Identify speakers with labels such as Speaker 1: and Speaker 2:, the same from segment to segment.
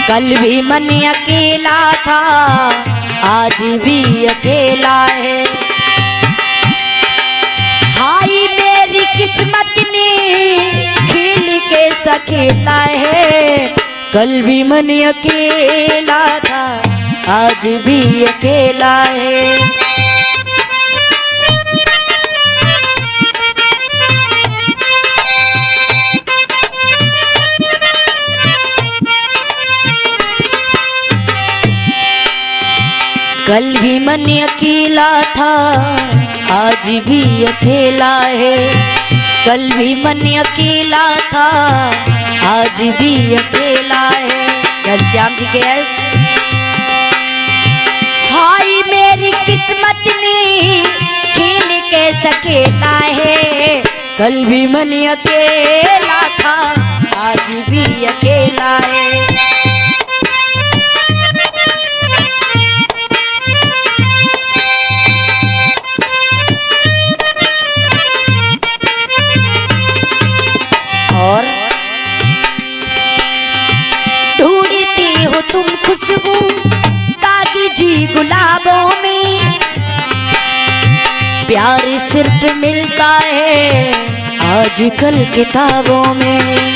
Speaker 1: कल भी मन अकेला था, आज भी अकेला है। हाय मेरी किस्मत ने खेल के सकेला है। कल भी मन अकेला था, आज भी अकेला है। कल भी मन अकेला था, आज भी अकेला है। कल भी मन अकेला था, आज भी अकेला है। घनश्याम जी के ऐस। हाय मेरी किस्मत ने खेल के सकेला है। कल भी मन अकेला था, आज भी अकेला है। और ढूंढती हो तुम खुशबू तागी गुलाबों में, प्यार सिर्फ मिलता है आजकल किताबों में।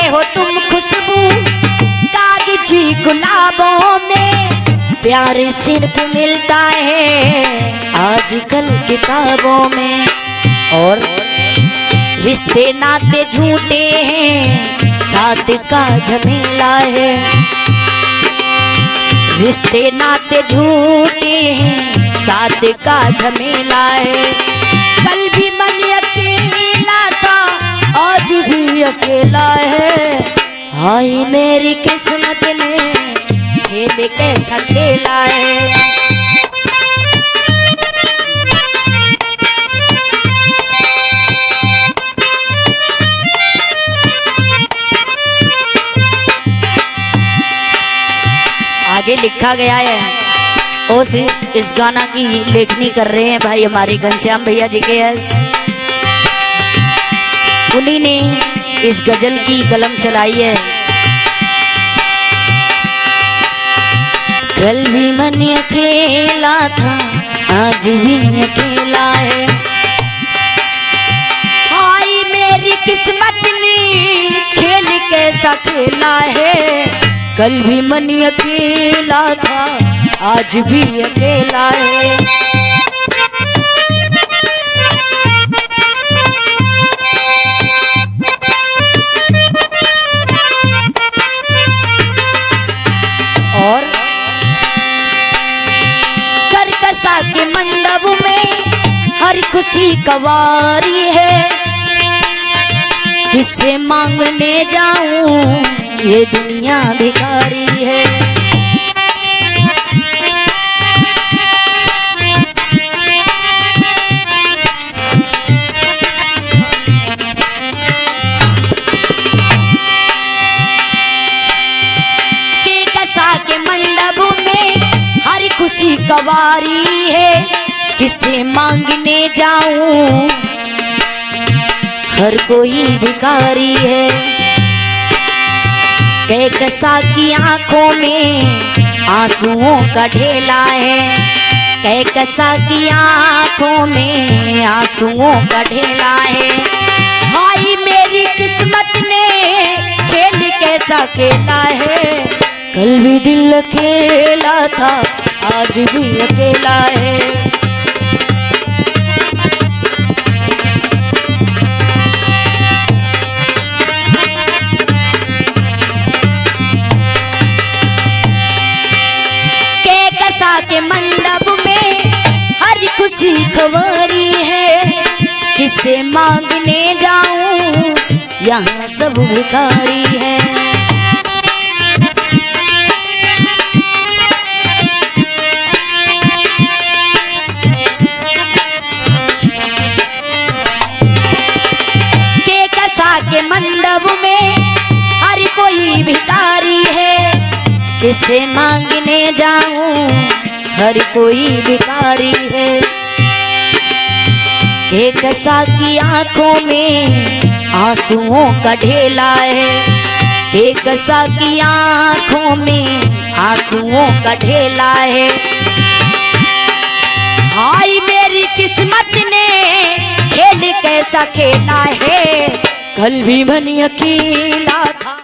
Speaker 1: हो तुम खुशबू कागजी गुलाबों में, प्यार सिर्फ मिलता है आजकल किताबों में। और रिश्ते नाते झूठे हैं, साथ का झमेला है। रिश्ते नाते झूठे हैं, साथ का झमेला है। कल भी मन अकेला था, आज भी अकेला है। हाय मेरी किस्मत ने खेल कैसा खेला है। आगे लिखा गया है, उस इस गाना की लेखनी कर रहे हैं भाई हमारे घनश्याम भैया जी के यस। उन्हीं ने इस गजल की कलम चलाई है। कल भी मन अकेला था, आज भी अकेला है। हाय मेरी किस्मत ने खेल कैसा खेला है। कल भी मन अकेला था, आज भी अकेला है। और करकसा के मंडप में हर खुशी कवारी है। किससे मांगने जाऊं, ये दुनिया भिखारी है। खुशी कवारी है, किसे मांगने जाऊं, हर कोई भिखारी है। कैकसा की आंखों में आंसुओं का ढेला है। कैकसा की आंखों में आंसुओं का ढेला है। हाय मेरी किस्मत ने खेल कैसा खेला है। कल भी दिल अकेला था, आज भी अकेला है। कैकसा के मंडप में हर खुशी खवारी है। किससे मांगने जाऊं, यहाँ सब भिखारी है। के मंडप में हर कोई भिखारी है। किसे मांगने जाऊं, हर कोई भिखारी है। एक कसा की आंखों में आंसुओं का ढेला है, एक कसा की आंखों में आंसुओं का ढेला है। हाय मेरी किस्मत ने खेल कैसा खेला है, कल भी मन अकेला था।